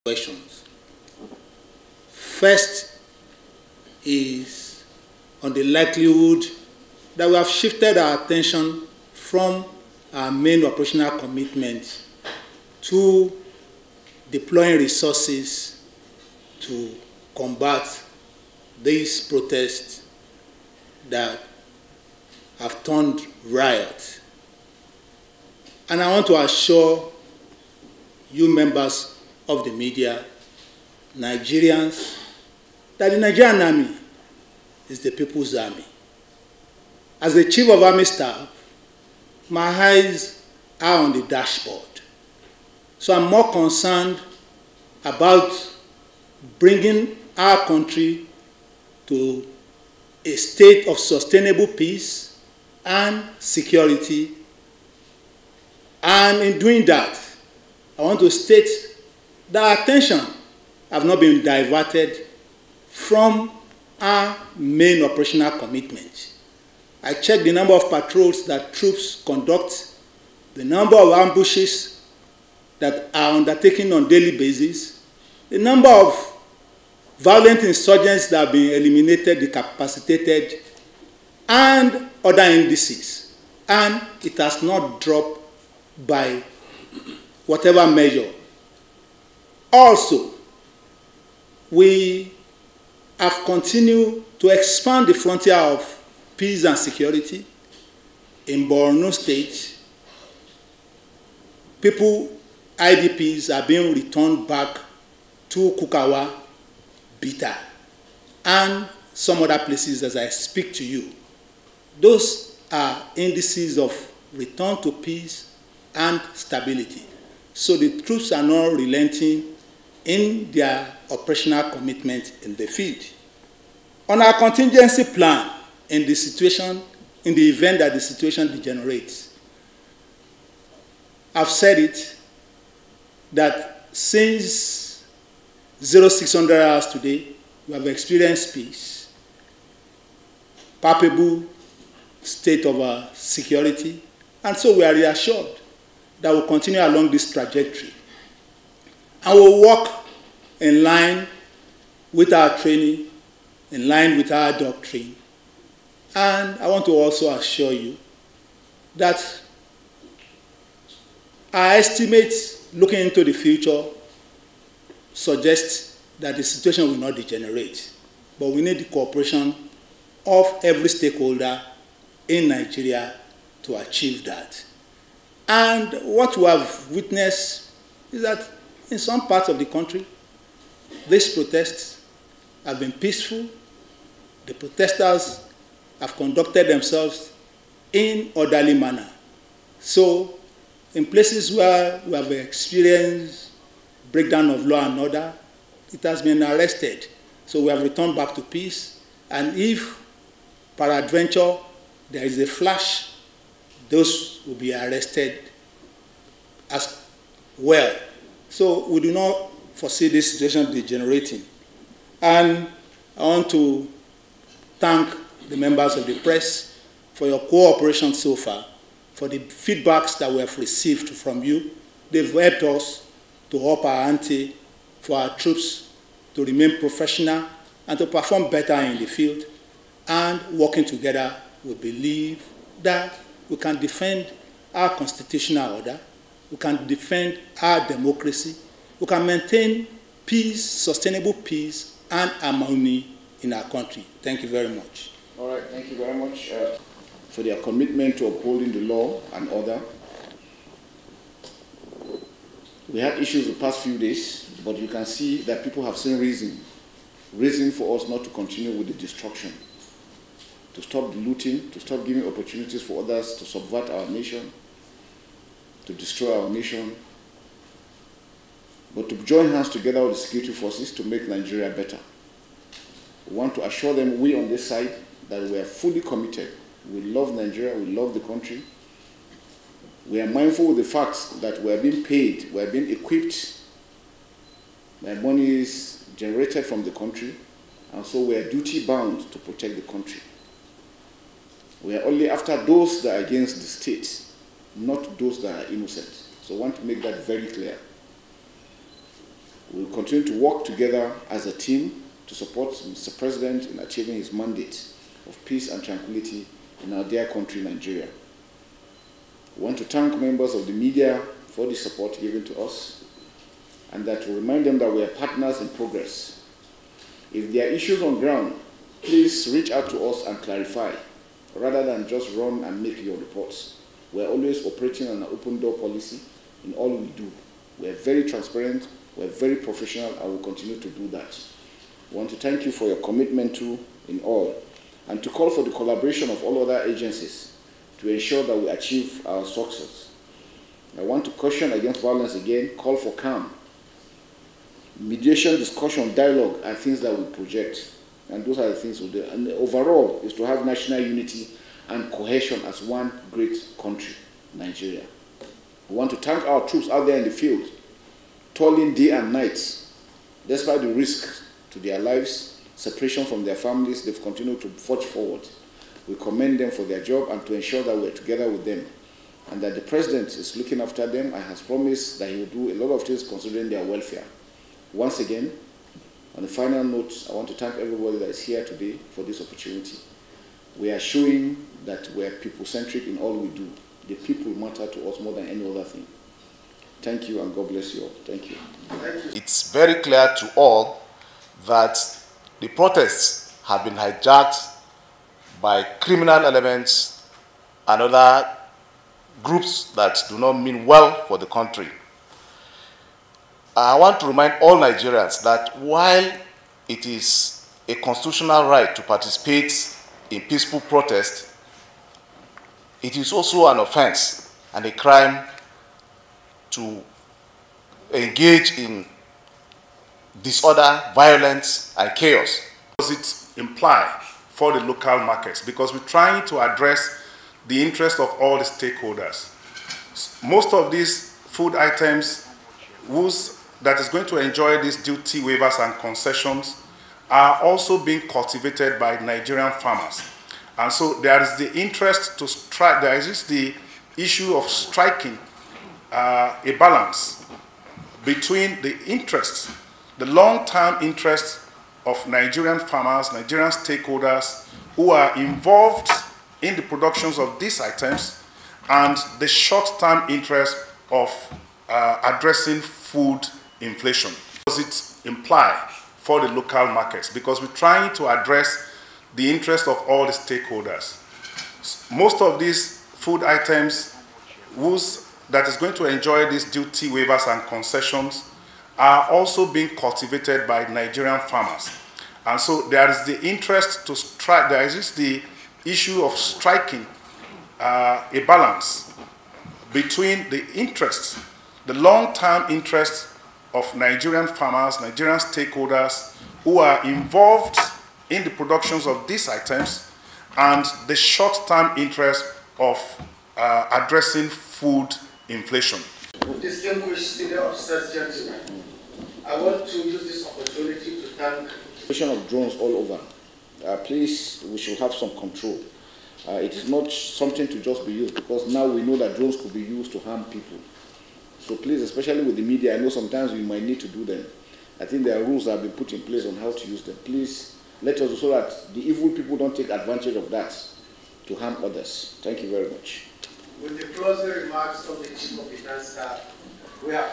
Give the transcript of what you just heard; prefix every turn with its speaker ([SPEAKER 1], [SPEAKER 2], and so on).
[SPEAKER 1] questions. First is on the likelihood that we have shifted our attention from our main operational commitment to deploying resources to combat these protests that have turned riot. And I want to assure you members of the media, Nigerians, that the Nigerian Army is the people's army. As the Chief of Army Staff, my eyes are on the dashboard. So I'm more concerned about bringing our country to a state of sustainable peace and security. And in doing that, I want to state that our attention have not been diverted from our main operational commitment. I checked the number of patrols that troops conduct, the number of ambushes that are undertaken on a daily basis, the number of violent insurgents that have been eliminated, decapacitated, and other indices. And it has not dropped by whatever measure. Also, we have continued to expand the frontier of peace and security. In Borno State, IDPs are being returned back to Kukawa, Bita, and some other places as I speak to you. Those are indices of return to peace and stability. So the troops are not relenting in their operational commitment in the field. On our contingency plan, in the event that the situation degenerates, I've said it, that since 0600 hours today, we have experienced peace, palpable state of security, and so we are reassured that we'll continue along this trajectory. And we'll work in line with our training, in line with our doctrine. And I want to also assure you that our estimates looking into the future suggest that the situation will not degenerate. But we need the cooperation of every stakeholder in Nigeria to achieve that. And what we have witnessed is that in some parts of the country, these protests have been peaceful. The protesters have conducted themselves in orderly manner. So in places where we have experienced breakdown of law and order, it has been arrested. So we have returned back to peace. And if, peradventure, there is a flash, those will be arrested as well. So we do not foresee this situation degenerating. And I want to thank the members of the press for your cooperation so far, for the feedbacks that we have received from you. They've helped us to up our ante for our troops to remain professional and to perform better in the field. And working together, we believe that we can defend our constitutional order, we can defend our democracy, we can maintain peace, sustainable peace, and harmony in our country. Thank you very much.
[SPEAKER 2] All right, thank you very much for their commitment to upholding the law and order. We had issues the past few days, but you can see that people have seen reason for us not to continue with the destruction, to stop the looting, to stop giving opportunities for others to subvert our nation, to destroy our nation, but to join hands together with the security forces to make Nigeria better. We want to assure them, we on this side, that we are fully committed. We love Nigeria, we love the country. We are mindful of the fact that we are being paid, we are being equipped by monies generated from the country, and so we are duty bound to protect the country. We are only after those that are against the state, not those that are innocent. So I want to make that very clear. We will continue to work together as a team to support Mr. President in achieving his mandate of peace and tranquility in our dear country, Nigeria. We want to thank members of the media for the support given to us, and that to remind them that we are partners in progress. If there are issues on ground, please reach out to us and clarify, rather than just run and make your reports. We are always operating on an open door policy in all we do. We are very transparent, we are very professional, and will continue to do that. We want to thank you for your commitment in all, and to call for the collaboration of all other agencies to ensure that we achieve our success. I want to caution against violence again, call for calm. Mediation, discussion, dialogue are things that we project, and those are the things we'll do. And the overall is to have national unity and cohesion as one great country, Nigeria. We want to thank our troops out there in the field, toiling day and night. Despite the risk to their lives, separation from their families, they've continued to forge forward. We commend them for their job and to ensure that we're together with them, and that the President is looking after them and has promised that he will do a lot of things considering their welfare. Once again, on the final note, I want to thank everybody that is here today for this opportunity. We are showing that we are people-centric in all we do. The people matter to us more than any other thing. Thank you, and God bless you all. Thank you.
[SPEAKER 3] It's very clear to all that the protests have been hijacked by criminal elements and other groups that do not mean well for the country. I want to remind all Nigerians that while it is a constitutional right to participate in peaceful protest, it is also an offense and a crime to engage in disorder, violence, and chaos.
[SPEAKER 4] What does it imply for the local markets? Because we're trying to address the interest of all the stakeholders. Most of these food items that is going to enjoy these duty waivers and concessions are also being cultivated by Nigerian farmers. And so there is the interest to strike, there is the issue of striking a balance between the interests, the long-term interests of Nigerian farmers, Nigerian stakeholders who are involved in the productions of these items, and the short-term interest of addressing food inflation. What does it imply for the local markets? Because we're trying to address the interest of all the stakeholders. Most of these food items that is going to enjoy these duty waivers and concessions are also being cultivated by Nigerian farmers. And so there is the interest to strike, there is the issue of striking a balance between the interests, the long-term interests of Nigerian farmers, Nigerian stakeholders who are involved in the productions of these items, and the short-term interest of addressing food inflation.
[SPEAKER 5] Distinguished senior officers, gentlemen, I want to use this opportunity to thank
[SPEAKER 2] The question of drones all over. Please, we should have some control. It is not something to just be used, because now we know that drones could be used to harm people. So please, especially with the media, I know sometimes we might need to do them. I think there are rules that have been put in place on how to use them. Please, let us, so that the evil people don't take advantage of that to harm others. Thank you very much.
[SPEAKER 5] With the closing remarks from the Chief of Defense Staff, we have